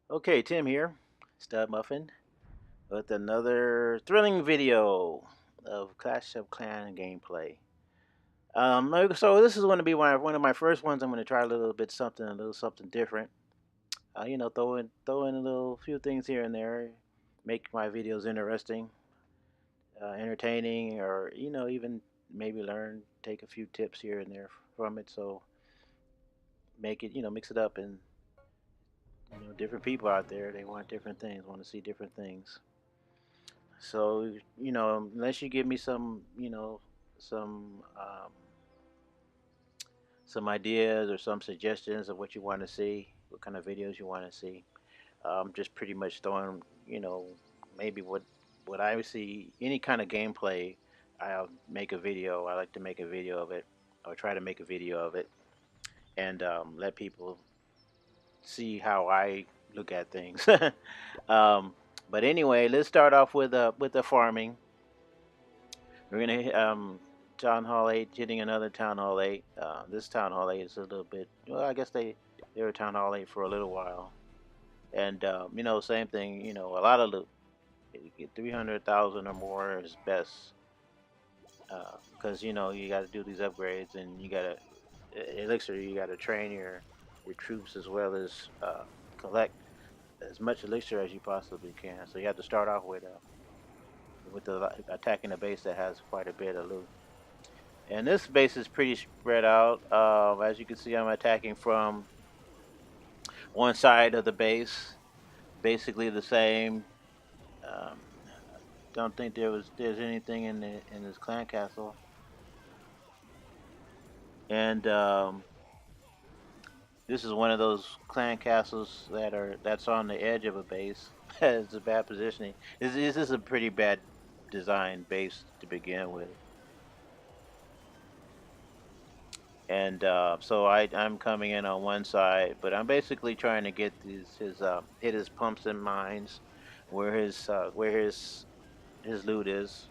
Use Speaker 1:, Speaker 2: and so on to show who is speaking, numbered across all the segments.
Speaker 1: Okay, Tim here, Stud Muffin, with another thrilling video of Clash of Clan gameplay. So this is going to be one of my first ones. I'm going to try a little something different. Throw in a little few things here and there, make my videos interesting, entertaining, or even maybe take a few tips here and there from it. So make it, mix it up, and different people out there, they want different things, want to see different things. So, unless you give me some some ideas or some suggestions of what you want to see, what kind of videos you want to see, just pretty much throwing, maybe what I see, any kind of gameplay, I'll make a video. I like to make a video of it, or try to make a video of it, and let people see how I look at things. um, but anyway, let's start off with the farming. We're gonna hit, Town Hall 8, hitting another Town Hall 8. This Town Hall 8 is a little bit. Well, I guess they were Town Hall 8 for a little while, and same thing. A lot of loot. You get 300,000 or more is best, because you got to do these upgrades, and you got to elixir. You got to train your troops as well as collect as much elixir as you possibly can. So you have to start off with the attacking a base that has quite a bit of loot. And this base is pretty spread out. As you can see, I'm attacking from one side of the base, basically the same. Um, don't think there's anything in this clan castle, and this is one of those clan castles that's on the edge of a base. It's a bad positioning. This is a pretty bad design base to begin with. And so I'm coming in on one side, but I'm basically trying to get hit his pumps and mines, where his loot is,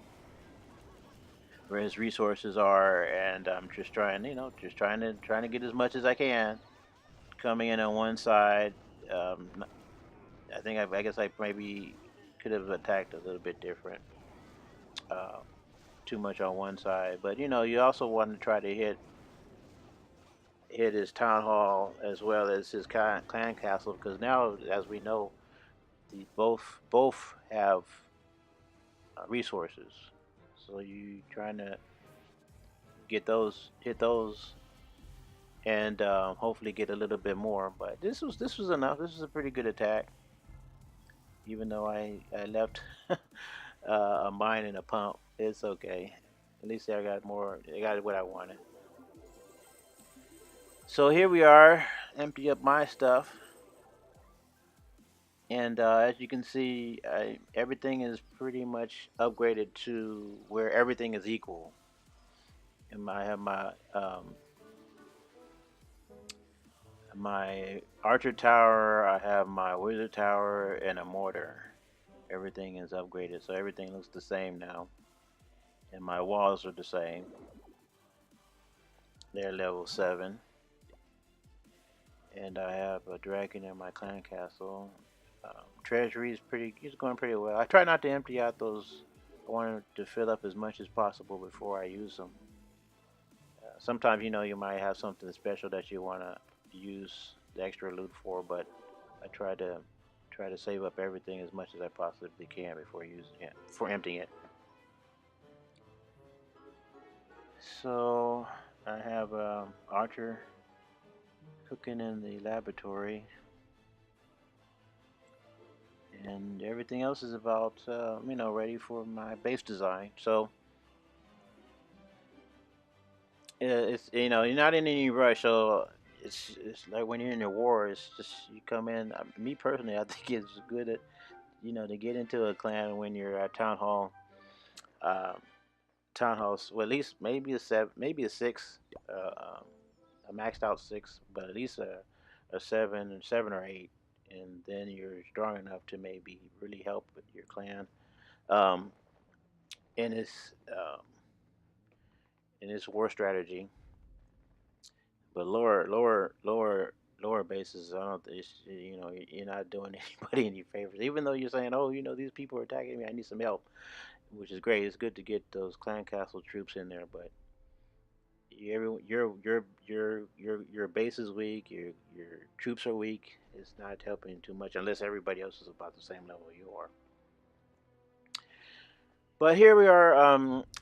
Speaker 1: where his resources are, and I'm just trying, trying to get as much as I can. Coming in on one side, um, I guess I maybe could have attacked a little bit different. Uh, Too much on one side, but you also want to try to hit his town hall as well as his clan castle, because now, as we know, the both have resources. So you trying to hit those, and hopefully get a little bit more. But this was enough. This was a pretty good attack, even though I left a mine and a pump. It's okay. At least I got more. I got what I wanted. So here we are. Empty up my stuff. And as you can see, everything is pretty much upgraded to where everything is equal. And I have my archer tower, I have my wizard tower, and a mortar. Everything is upgraded, so everything looks the same now. And my walls are the same. They're level 7. And I have a dragon in my clan castle. Treasury is going pretty well. I try not to empty out those. I want to fill up as much as possible before I use them. Sometimes you might have something special that you want to use the extra loot for, but I try to save up everything as much as I possibly can before using it, before emptying it. So I have Archer cooking in the laboratory, and everything else is about ready for my base design. So it's you're not in any rush. So it's like when you're in a war, it's just you come in. Me personally, I think it's good at to get into a clan when you're at town hall. Um, Town halls, well, at least maybe a 7, maybe a 6, a maxed out 6, but at least a 7 or 8, and then you're strong enough to maybe really help with your clan. Um, in its in its war strategy, but lower lower bases, I don't think you know you're not doing anybody any favors. Even though you're saying, oh, you know, these people are attacking me, I need some help, which is great. It's good to get those clan castle troops in there, but your base is weak. Your troops are weak. It's not helping too much unless everybody else is about the same level you are. But here we are.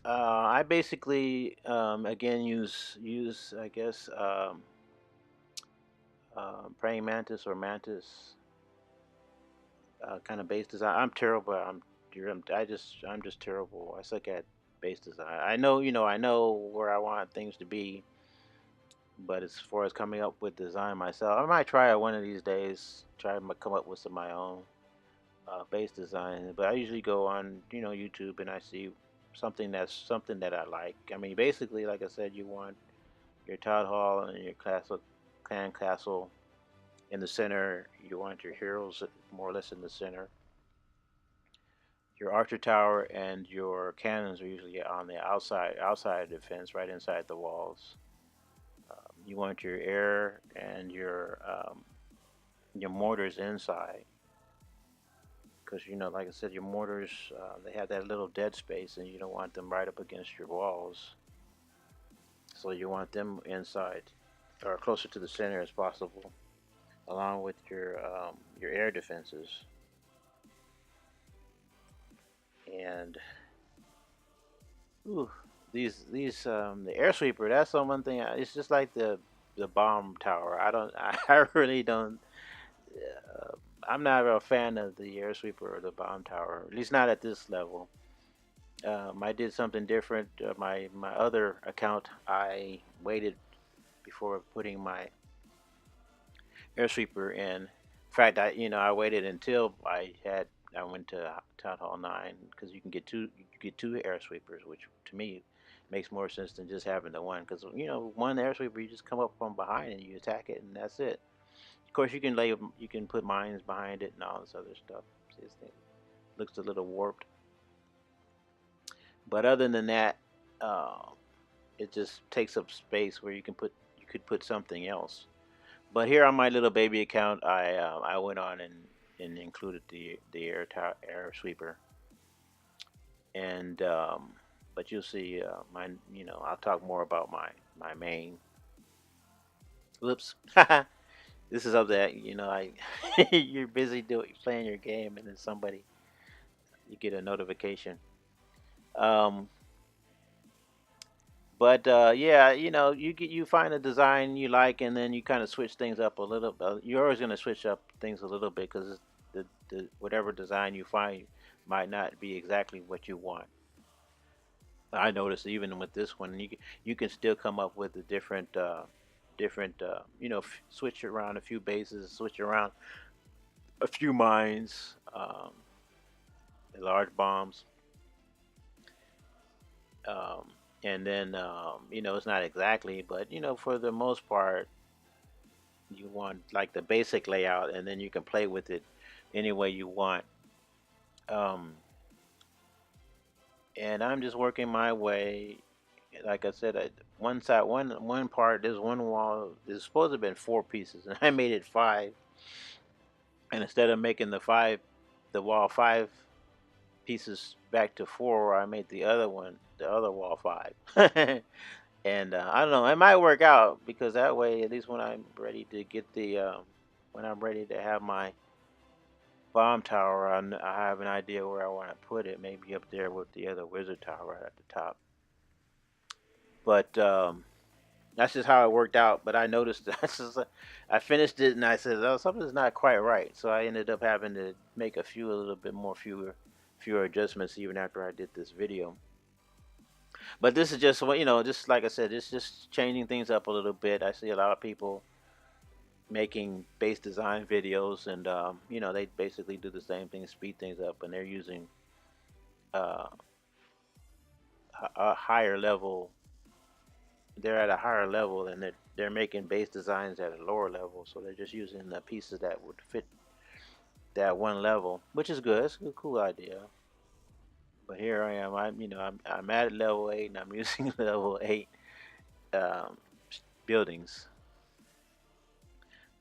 Speaker 1: I basically again use I guess praying mantis or mantis kind of base design. I'm terrible. I'm just terrible. I suck at base design. I know, you know, I know where I want things to be, but as far as coming up with design myself, I might try it one of these days. Try to come up with some of my own base design. But I usually go on, you know, YouTube and I see something that I like. I mean, basically, like I said, you want your town hall and your castle, clan castle in the center. You want your heroes more or less in the center. Your archer tower and your cannons are usually on the outside of the fence, right inside the walls. You want your air and your mortars inside, because you know, like I said, your mortars they have that little dead space, and you don't want them right up against your walls. So you want them inside or closer to the center as possible, along with your air defenses. And ooh, the air sweeper. That's the one thing. It's just like the bomb tower. I don't. I really don't. Uh, I'm not a fan of the air sweeper or the bomb tower. At least not at this level. I did something different. My other account, I waited before putting my air sweeper in. In fact, I waited until I went to Town Hall 9 because you get two air sweepers, which to me makes more sense than just having the one. Because you know, one air sweeper, you just come up from behind and you attack it, and that's it. Of course, you can put mines behind it and all this other stuff. This thing looks a little warped, but other than that, uh, it just takes up space where you could put something else. But here on my little baby account, I went on and included the air sweeper, and but you'll see my you know I'll talk more about my main. Whoops, this is up that you know I you're busy doing playing your game and then somebody you get a notification. Um, but yeah, you know you find a design you like and then you kind of switch things up a little. You're always going to switch up things a little bit because the whatever design you find might not be exactly what you want. I noticed even with this one, you can still come up with a different you know switch around a few bases, switch around a few mines, large bombs, um, and then you know it's not exactly, but you know for the most part you want like the basic layout, and then you can play with it any way you want. Um, and I'm just working my way. Like I said, one part, there's one wall. There's supposed to have been four pieces, and I made it five. And instead of making the wall five pieces back to four, I made the other wall five. And I don't know, it might work out because that way, at least when I'm ready to when I'm ready to have my bomb tower, I have an idea where I want to put it. Maybe up there with the other wizard tower at the top. But that's just how it worked out. But I noticed I finished it and I said, oh, something's not quite right. So I ended up having to make a little bit more fewer adjustments even after I did this video. But this is just what you know, just like I said, it's just changing things up a little bit. I see a lot of people making base design videos, and you know they basically do the same thing, speed things up, and they're using uh, a higher level. They're at a higher level, and they're making base designs at a lower level. So they're just using the pieces that would fit that one level, which is good. It's a cool idea. But here I am. I'm at level 8, and I'm using level 8 um, buildings.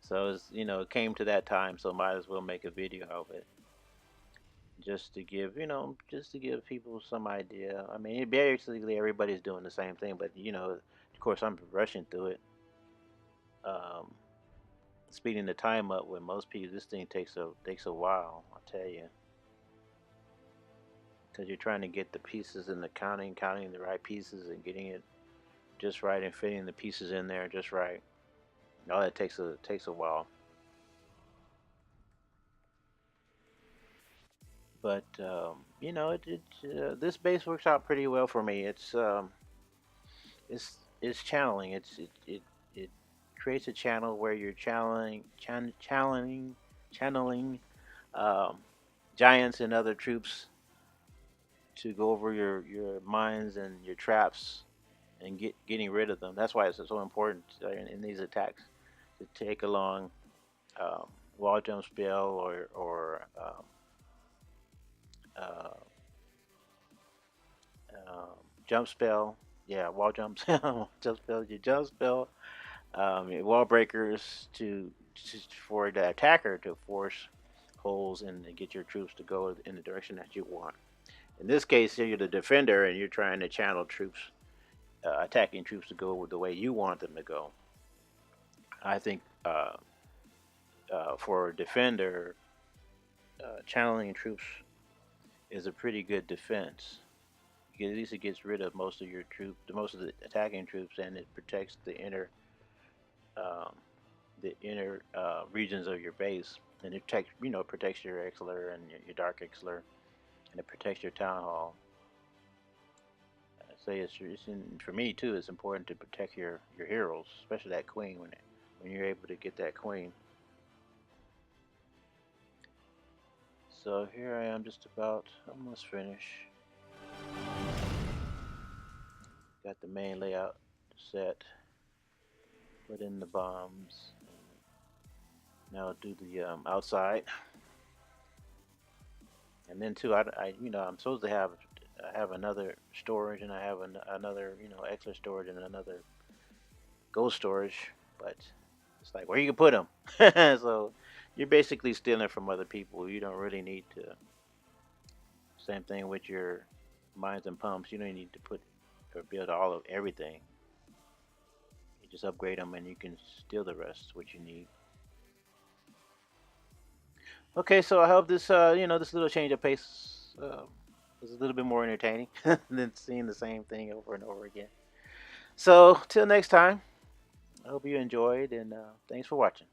Speaker 1: So it's, it came to that time, so might as well make a video of it, just to give, just to give people some idea. I mean, basically everybody's doing the same thing, but of course, I'm rushing through it, um, speeding the time up. With most people, this thing takes a while. I'll tell you, because you're trying to get the pieces and the counting the right pieces and getting it just right and fitting the pieces in there just right. All that takes a while. But this base works out pretty well for me. It's channeling. It creates a channel where you're channeling um, giants and other troops to go over your mines and your traps and getting rid of them. That's why it's so important in these attacks to take along um, wall jump spell or uh, jump spell. Yeah, wall jumps, jump spell, your jump spell, your wall breakers for the attacker to force holes and get your troops to go in the direction that you want. In this case, you're the defender and you're trying to channel troops, attacking troops to go the way you want them to go. I think for a defender, channeling troops is a pretty good defense. At least it gets rid of most of your troops, most of the attacking troops, and it protects um, the inner regions of your base, and it protects your Exler and your Dark Exler, and it protects your Town Hall. I say for me too. It's important to protect your heroes, especially that queen when you're able to get that queen. So here I am, just about almost finished. Got the main layout set. Put in the bombs. Now I'll do the outside, and then too, I'm supposed to have another storage, and I have another extra storage and another ghost storage, but it's like where you can put them. So you're basically stealing from other people. You don't really need to. Same thing with your mines and pumps. You don't need to put or build all of everything. You just upgrade them, and you can steal the rest, what you need. Okay, so I hope this little change of pace was a little bit more entertaining than seeing the same thing over and over again. So till next time, I hope you enjoyed, and thanks for watching.